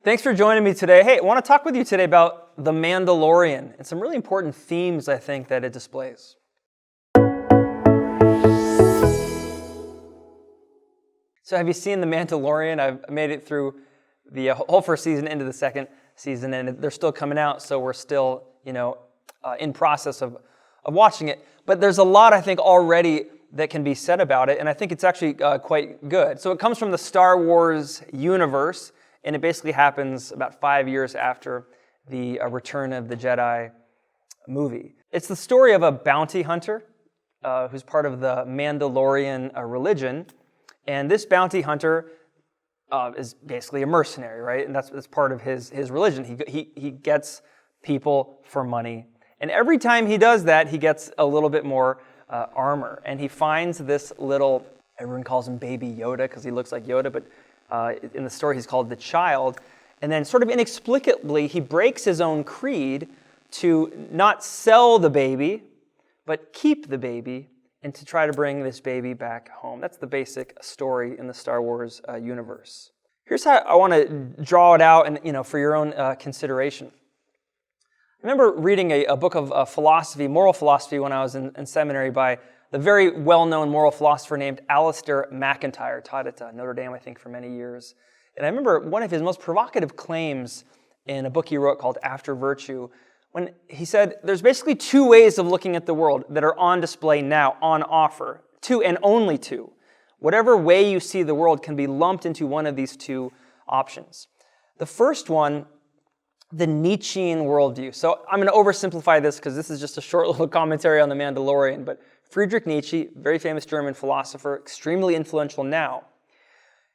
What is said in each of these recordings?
Thanks for joining me today. Hey, I want to talk with you today about the Mandalorian and some really important themes I think that it displays. So have you seen the Mandalorian? I've made it through the whole first season into the second season, and they're still coming out, so we're still, in process of watching it. But there's a lot, I think, already that can be said about it, and I think it's actually quite good. So it comes from the Star Wars universe, and it basically happens about 5 years after the Return of the Jedi movie. It's the story of a bounty hunter who's part of the Mandalorian religion, and this bounty hunter is basically a mercenary, right? And that's part of his religion. He gets people for money, and every time he does that, he gets a little bit more armor, and he finds this little, everyone calls him Baby Yoda because he looks like Yoda, but in the story he's called the Child, and then sort of inexplicably he breaks his own creed to not sell the baby, but keep the baby and to try to bring this baby back home. That's the basic story in the Star Wars universe. Here's how I want to draw it out and for your own consideration. I remember reading a book of philosophy, moral philosophy, when I was in seminary by the very well-known moral philosopher named Alasdair MacIntyre, taught at Notre Dame, I think, for many years. And I remember one of his most provocative claims in a book he wrote called After Virtue, when he said, there's basically two ways of looking at the world that are on display now, on offer. Two, and only two. Whatever way you see the world can be lumped into one of these two options. The first one, the Nietzschean Worldview. So I'm going to oversimplify this because this is just a short little commentary on the Mandalorian, but Friedrich Nietzsche, very famous German philosopher, extremely influential now.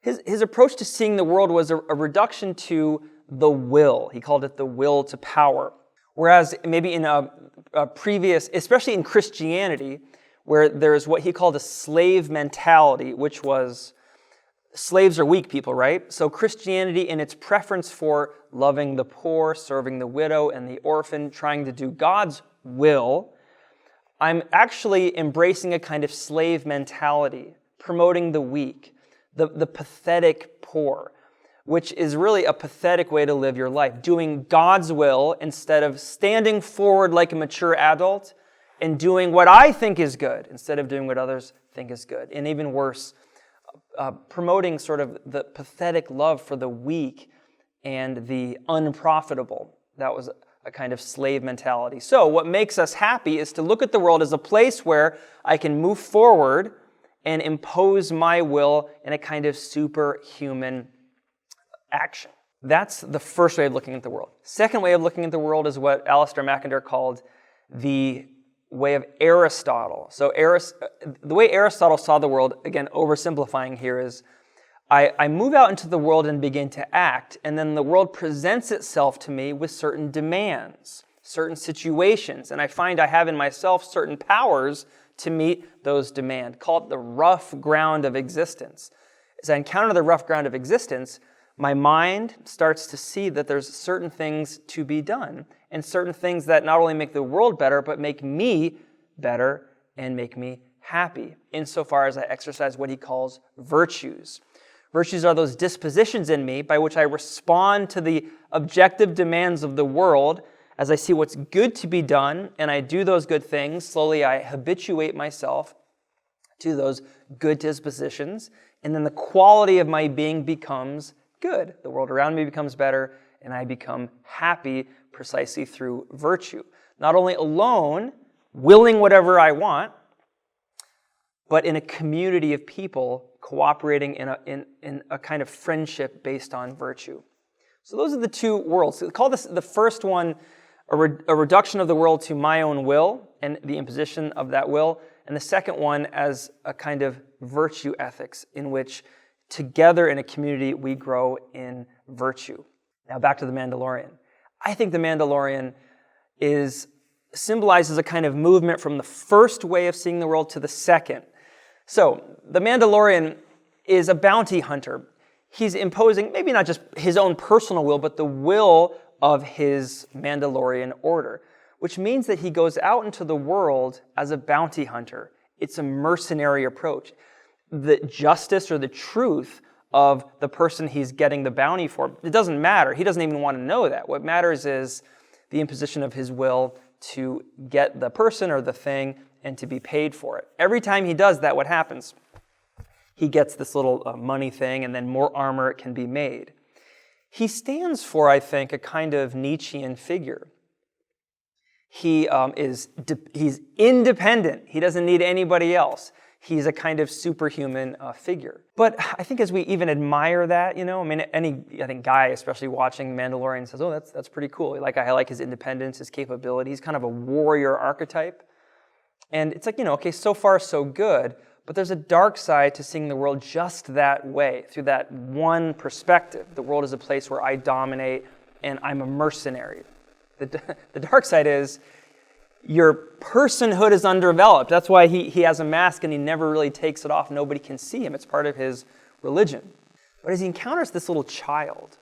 His approach to seeing the world was a reduction to the will. He called it the will to power. Whereas maybe in a previous, especially in Christianity, where there's what he called a slave mentality, which was slaves are weak people, right? So Christianity, in its preference for loving the poor, serving the widow and the orphan, trying to do God's will, I'm actually embracing a kind of slave mentality, promoting the weak, the pathetic poor, which is really a pathetic way to live your life, doing God's will instead of standing forward like a mature adult and doing what I think is good instead of doing what others think is good. And even worse, promoting sort of the pathetic love for the weak and the unprofitable. That was a kind of slave mentality. So what makes us happy is to look at the world as a place where I can move forward and impose my will in a kind of superhuman action. That's the first way of looking at the world. Second way of looking at the world is what Alasdair MacIntyre called the Way of Aristotle. So the way Aristotle saw the world, again, oversimplifying here, is I move out into the world and begin to act, and then the world presents itself to me with certain demands, certain situations, and I find I have in myself certain powers to meet those demands. Call it the rough ground of existence. As I encounter the rough ground of existence, my mind starts to see that there's certain things to be done, and certain things that not only make the world better, but make me better and make me happy, insofar as I exercise what he calls virtues. Virtues are those dispositions in me by which I respond to the objective demands of the world as I see what's good to be done, and I do those good things. Slowly I habituate myself to those good dispositions, and then the quality of my being becomes good. The world around me becomes better, and I become happy precisely through virtue. Not only alone, willing whatever I want, but in a community of people cooperating in a kind of friendship based on virtue. So those are the two worlds. So call this the first one a reduction of the world to my own will and the imposition of that will, and the second one as a kind of virtue ethics in which together in a community we grow in virtue. Now back to the Mandalorian. I think the Mandalorian symbolizes a kind of movement from the first way of seeing the world to the second. So, the Mandalorian is a bounty hunter. He's imposing maybe not just his own personal will, but the will of his Mandalorian order, which means that he goes out into the world as a bounty hunter. It's a mercenary approach. The justice or the truth of the person he's getting the bounty for. It doesn't matter. He doesn't even want to know that. What matters is the imposition of his will to get the person or the thing and to be paid for it. Every time he does that, what happens? He gets this little money thing, and then more armor can be made. He stands for, I think, a kind of Nietzschean figure. He's independent. He doesn't need anybody else. He's a kind of superhuman figure. But I think as we even admire that, I think guy, especially watching Mandalorian, says, "Oh, that's pretty cool." I like his independence, his capability. He's kind of a warrior archetype. And it's like, okay, so far so good. But there's a dark side to seeing the world just that way, through that one perspective. The world is a place where I dominate and I'm a mercenary. The dark side is your personhood is undeveloped. That's why he has a mask and he never really takes it off. Nobody can see him. It's part of his religion. But as he encounters this little child,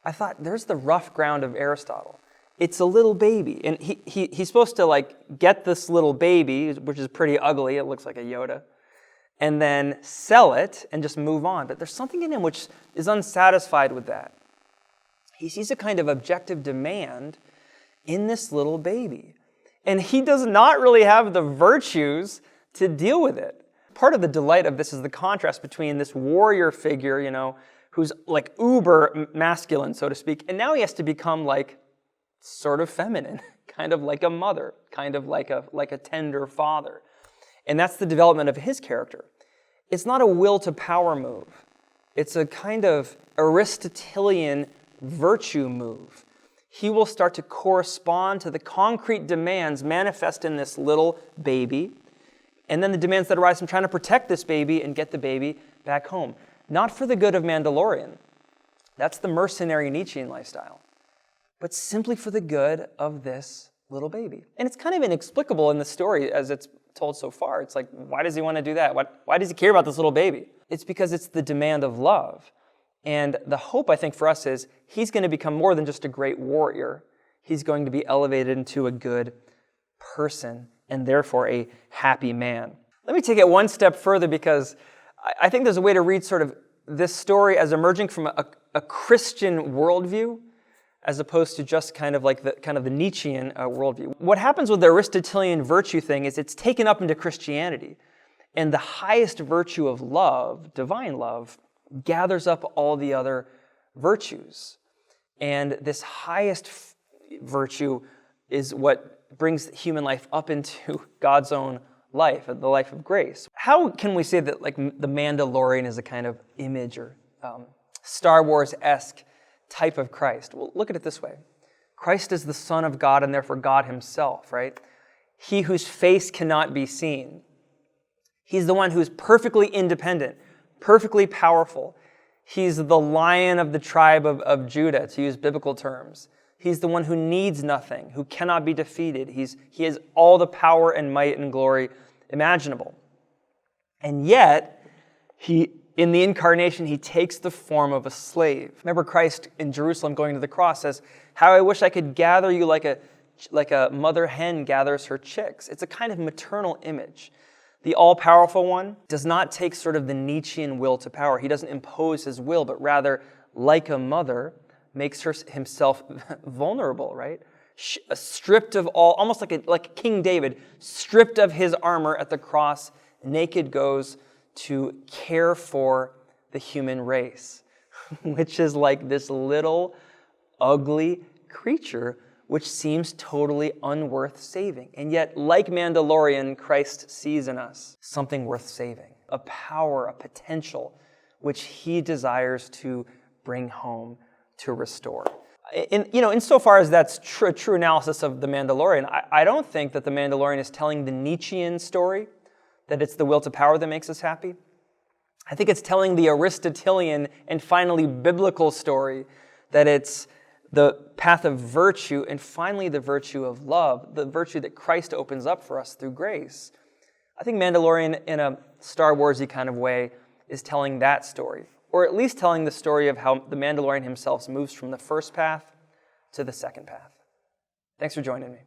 I thought, there's the rough ground of Aristotle. It's a little baby. And he's supposed to get this little baby, which is pretty ugly. It looks like a Yoda. And then sell it and just move on. But there's something in him which is unsatisfied with that. He sees a kind of objective demand in this little baby. And he does not really have the virtues to deal with it. Part of the delight of this is the contrast between this warrior figure, who's uber masculine, so to speak, and now he has to become sort of feminine, kind of like a mother, kind of like a tender father. And that's the development of his character. It's not a will to power move. It's a kind of Aristotelian virtue move. He will start to correspond to the concrete demands manifest in this little baby, and then the demands that arise from trying to protect this baby and get the baby back home. Not for the good of Mandalorian. That's the mercenary Nietzschean lifestyle. But simply for the good of this little baby. And it's kind of inexplicable in the story as it's told so far. It's like, why does he want to do that? Why does he care about this little baby? It's because it's the demand of love. And the hope, I think, for us is he's going to become more than just a great warrior. He's going to be elevated into a good person and therefore a happy man. Let me take it one step further because I think there's a way to read sort of this story as emerging from a Christian worldview as opposed to just kind of the Nietzschean worldview. What happens with the Aristotelian virtue thing is it's taken up into Christianity. And the highest virtue of love, divine love, gathers up all the other virtues. And this highest virtue is what brings human life up into God's own life, the life of grace. How can we say that the Mandalorian is a kind of image or Star Wars-esque type of Christ? Well, look at it this way. Christ is the Son of God and therefore God himself, right? He whose face cannot be seen. He's the one who's perfectly independent, perfectly powerful. He's the Lion of the tribe of Judah, to use biblical terms. He's the one who needs nothing, who cannot be defeated. He has all the power and might and glory imaginable. And yet, in the incarnation, he takes the form of a slave. Remember Christ in Jerusalem going to the cross says, "How I wish I could gather you like a mother hen gathers her chicks." It's a kind of maternal image. The all-powerful one does not take sort of the Nietzschean will to power. He doesn't impose his will, but rather, like a mother, makes himself vulnerable, right? Stripped of all, almost like King David, stripped of his armor at the cross, naked goes to care for the human race, which is like this little, ugly creature which seems totally unworth saving. And yet, like Mandalorian, Christ sees in us something worth saving, a power, a potential, which he desires to bring home, to restore. Insofar as that's a true analysis of the Mandalorian, I don't think that the Mandalorian is telling the Nietzschean story, that it's the will to power that makes us happy. I think it's telling the Aristotelian and finally biblical story, that it's the path of virtue and finally the virtue of love, the virtue that Christ opens up for us through grace. I think Mandalorian, in a Star Wars-y kind of way, is telling that story, or at least telling the story of how the Mandalorian himself moves from the first path to the second path. Thanks for joining me.